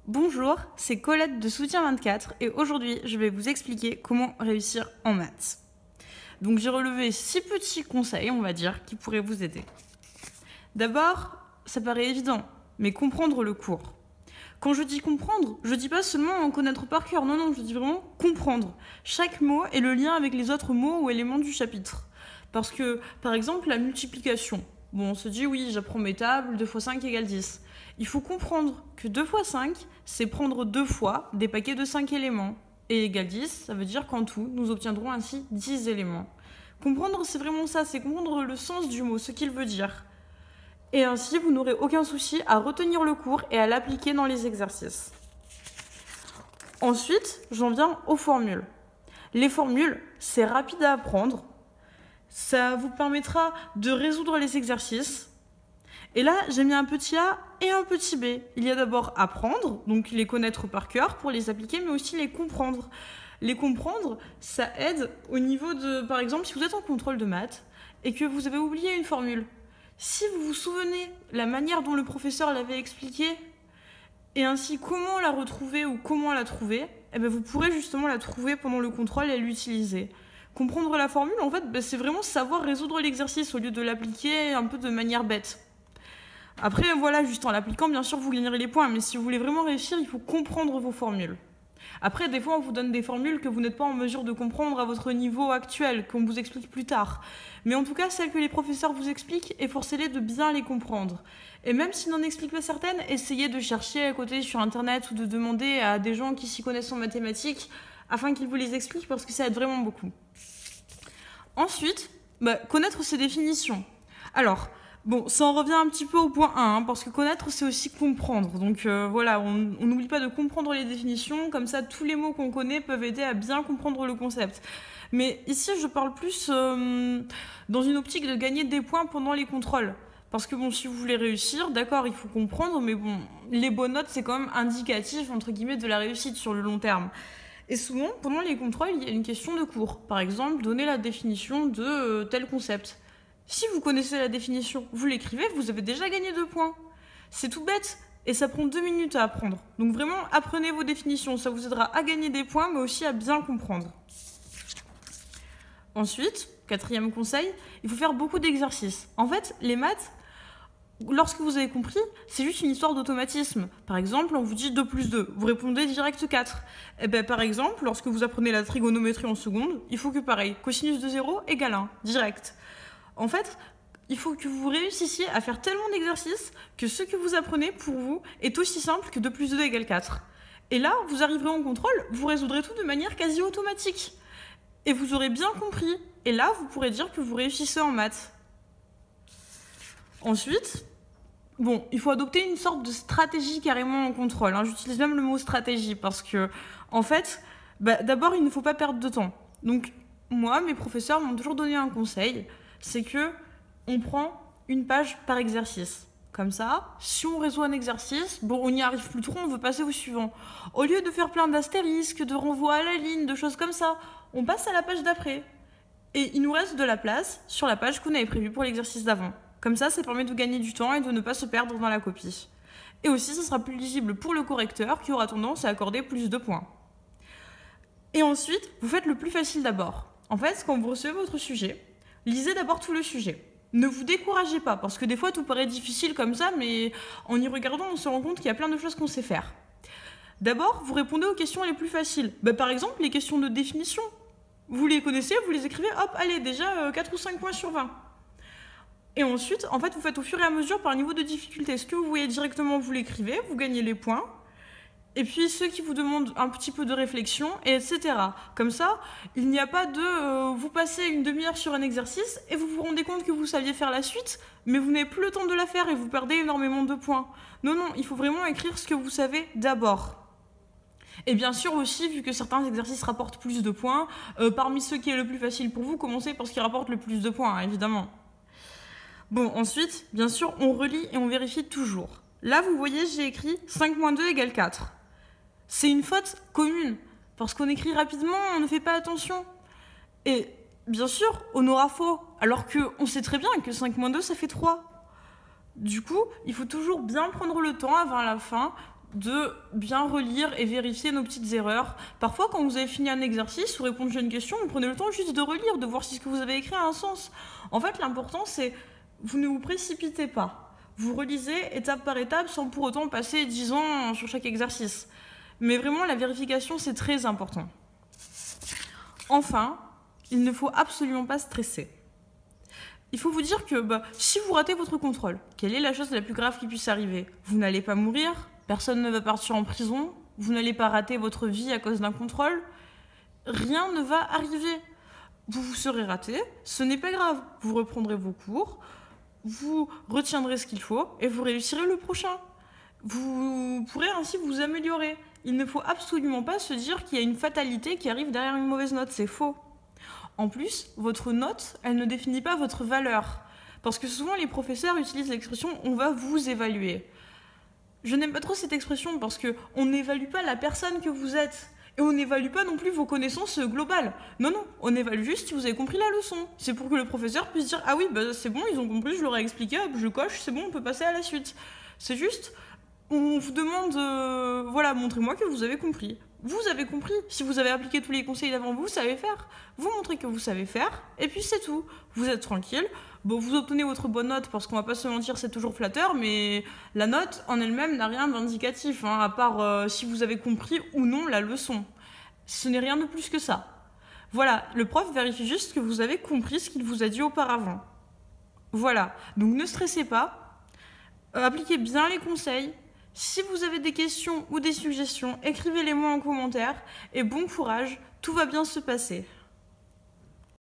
Bonjour, c'est Colette de Soutien 24 et aujourd'hui je vais vous expliquer comment réussir en maths. Donc j'ai relevé 6 petits conseils, on va dire, qui pourraient vous aider. D'abord, ça paraît évident, mais comprendre le cours. Quand je dis comprendre, je dis pas seulement en connaître par cœur, non, je dis vraiment comprendre. Chaque mot et le lien avec les autres mots ou éléments du chapitre. Parce que, par exemple, la multiplication. Bon, on se dit, oui, j'apprends mes tables, 2 fois 5 égale 10. Il faut comprendre que 2 fois 5, c'est prendre 2 fois des paquets de 5 éléments. Et égale 10, ça veut dire qu'en tout, nous obtiendrons ainsi 10 éléments. Comprendre, c'est vraiment ça, c'est comprendre le sens du mot, ce qu'il veut dire. Et ainsi, vous n'aurez aucun souci à retenir le cours et à l'appliquer dans les exercices. Ensuite, j'en viens aux formules. Les formules, c'est rapide à apprendre. Ça vous permettra de résoudre les exercices. Et là, j'ai mis un petit A et un petit B. Il y a d'abord apprendre, donc les connaître par cœur pour les appliquer, mais aussi les comprendre. Les comprendre, ça aide au niveau de, par exemple, si vous êtes en contrôle de maths et que vous avez oublié une formule. Si vous vous souvenez la manière dont le professeur l'avait expliqué et ainsi comment la retrouver ou comment la trouver, eh bien vous pourrez justement la trouver pendant le contrôle et l'utiliser. Comprendre la formule, en fait, c'est vraiment savoir résoudre l'exercice au lieu de l'appliquer un peu de manière bête. Après, voilà, juste en l'appliquant, bien sûr, vous gagnerez les points, mais si vous voulez vraiment réussir, il faut comprendre vos formules. Après, des fois, on vous donne des formules que vous n'êtes pas en mesure de comprendre à votre niveau actuel, qu'on vous explique plus tard. Mais en tout cas, celles que les professeurs vous expliquent, efforcez-les de bien les comprendre. Et même s'ils n'en expliquent pas certaines, essayez de chercher à côté sur Internet ou de demander à des gens qui s'y connaissent en mathématiques afin qu'ils vous les expliquent parce que ça aide vraiment beaucoup. Ensuite, connaître ses définitions. Alors, bon, ça en revient un petit peu au point 1, parce que connaître, c'est aussi comprendre. Donc voilà, on n'oublie pas de comprendre les définitions, comme ça tous les mots qu'on connaît peuvent aider à bien comprendre le concept. Mais ici, je parle plus dans une optique de gagner des points pendant les contrôles. Parce que bon, si vous voulez réussir, d'accord, il faut comprendre, mais bon, les bonnes notes, c'est quand même indicatif, entre guillemets, de la réussite sur le long terme. Et souvent, pendant les contrôles, il y a une question de cours. Par exemple, donner la définition de tel concept. Si vous connaissez la définition, vous l'écrivez, vous avez déjà gagné 2 points. C'est tout bête et ça prend 2 minutes à apprendre. Donc vraiment, apprenez vos définitions. Ça vous aidera à gagner des points, mais aussi à bien comprendre. Ensuite, 4e conseil, il faut faire beaucoup d'exercices. En fait, les maths, lorsque vous avez compris, c'est juste une histoire d'automatisme. Par exemple, on vous dit 2 plus 2, vous répondez direct 4. Et bien, par exemple, lorsque vous apprenez la trigonométrie en seconde, il faut que pareil, cosinus de 0 égale 1, direct. En fait, il faut que vous réussissiez à faire tellement d'exercices que ce que vous apprenez pour vous est aussi simple que 2 plus 2 égale 4. Et là, vous arriverez en contrôle, vous résoudrez tout de manière quasi automatique. Et vous aurez bien compris. Et là, vous pourrez dire que vous réussissez en maths. Ensuite, bon, il faut adopter une sorte de stratégie carrément en contrôle. J'utilise même le mot stratégie parce que, en fait, d'abord, il ne faut pas perdre de temps. Donc, moi, mes professeurs m'ont toujours donné un conseil, c'est que on prend une page par exercice. Comme ça, si on résout un exercice, bon, on n'y arrive plus trop, on veut passer au suivant. Au lieu de faire plein d'astérisques, de renvois à la ligne, de choses comme ça, on passe à la page d'après. Et il nous reste de la place sur la page qu'on avait prévue pour l'exercice d'avant. Comme ça permet de gagner du temps et de ne pas se perdre dans la copie. Et aussi, ça sera plus lisible pour le correcteur qui aura tendance à accorder plus de points. Et ensuite, vous faites le plus facile d'abord. En fait, quand vous recevez votre sujet, lisez d'abord tout le sujet. Ne vous découragez pas, parce que des fois, tout paraît difficile comme ça, mais en y regardant, on se rend compte qu'il y a plein de choses qu'on sait faire. D'abord, vous répondez aux questions les plus faciles. Par exemple, les questions de définition. Vous les connaissez, vous les écrivez, hop, allez, déjà 4 ou 5 points sur 20. Et ensuite, en fait, vous faites au fur et à mesure par niveau de difficulté. Ce que vous voyez directement, vous l'écrivez, vous gagnez les points. Et puis ceux qui vous demandent un petit peu de réflexion, et etc. Comme ça, il n'y a pas de vous passez une demi-heure sur un exercice et vous vous rendez compte que vous saviez faire la suite, mais vous n'avez plus le temps de la faire et vous perdez énormément de points. Non, il faut vraiment écrire ce que vous savez d'abord. Et bien sûr aussi, vu que certains exercices rapportent plus de points, parmi ceux qui est le plus facile pour vous, commencez par ce qui rapporte le plus de points, évidemment. Bon, ensuite, bien sûr, on relit et on vérifie toujours. Là, vous voyez, j'ai écrit 5 moins 2 égale 4. C'est une faute commune, parce qu'on écrit rapidement, on ne fait pas attention. Et bien sûr, on aura faux, alors qu'on sait très bien que 5 moins 2, ça fait 3. Du coup, il faut toujours bien prendre le temps avant la fin de bien relire et vérifier nos petites erreurs. Parfois, quand vous avez fini un exercice ou répondre à une question, vous prenez le temps juste de relire, de voir si ce que vous avez écrit a un sens. En fait, l'important, c'est vous ne vous précipitez pas. Vous relisez étape par étape sans pour autant passer 10 ans sur chaque exercice. Mais vraiment, la vérification, c'est très important. Enfin, il ne faut absolument pas stresser. Il faut vous dire que si vous ratez votre contrôle, quelle est la chose la plus grave qui puisse arriver? Vous n'allez pas mourir, personne ne va partir en prison, vous n'allez pas rater votre vie à cause d'un contrôle, rien ne va arriver. Vous vous serez raté, ce n'est pas grave, vous reprendrez vos cours, vous retiendrez ce qu'il faut et vous réussirez le prochain. Vous pourrez ainsi vous améliorer. Il ne faut absolument pas se dire qu'il y a une fatalité qui arrive derrière une mauvaise note, c'est faux. En plus, votre note, elle ne définit pas votre valeur. Parce que souvent, les professeurs utilisent l'expression « on va vous évaluer ». Je n'aime pas trop cette expression parce qu'on n'évalue pas la personne que vous êtes. Et on n'évalue pas non plus vos connaissances globales. Non, on évalue juste si vous avez compris la leçon. C'est pour que le professeur puisse dire « ah oui, c'est bon, ils ont compris, je leur ai expliqué, hop, je coche, c'est bon, on peut passer à la suite ». C'est juste, on vous demande, voilà, montrez-moi que vous avez compris. Vous avez compris. Si vous avez appliqué tous les conseils d'avant, vous savez faire. Vous montrez que vous savez faire, et puis c'est tout. Vous êtes tranquille. Bon, vous obtenez votre bonne note, parce qu'on va pas se mentir, c'est toujours flatteur, mais la note en elle-même n'a rien d'indicatif, à part si vous avez compris ou non la leçon. Ce n'est rien de plus que ça. Voilà, le prof vérifie juste que vous avez compris ce qu'il vous a dit auparavant. Voilà, donc ne stressez pas. Appliquez bien les conseils. Si vous avez des questions ou des suggestions, écrivez-les moi en commentaire et bon courage, tout va bien se passer.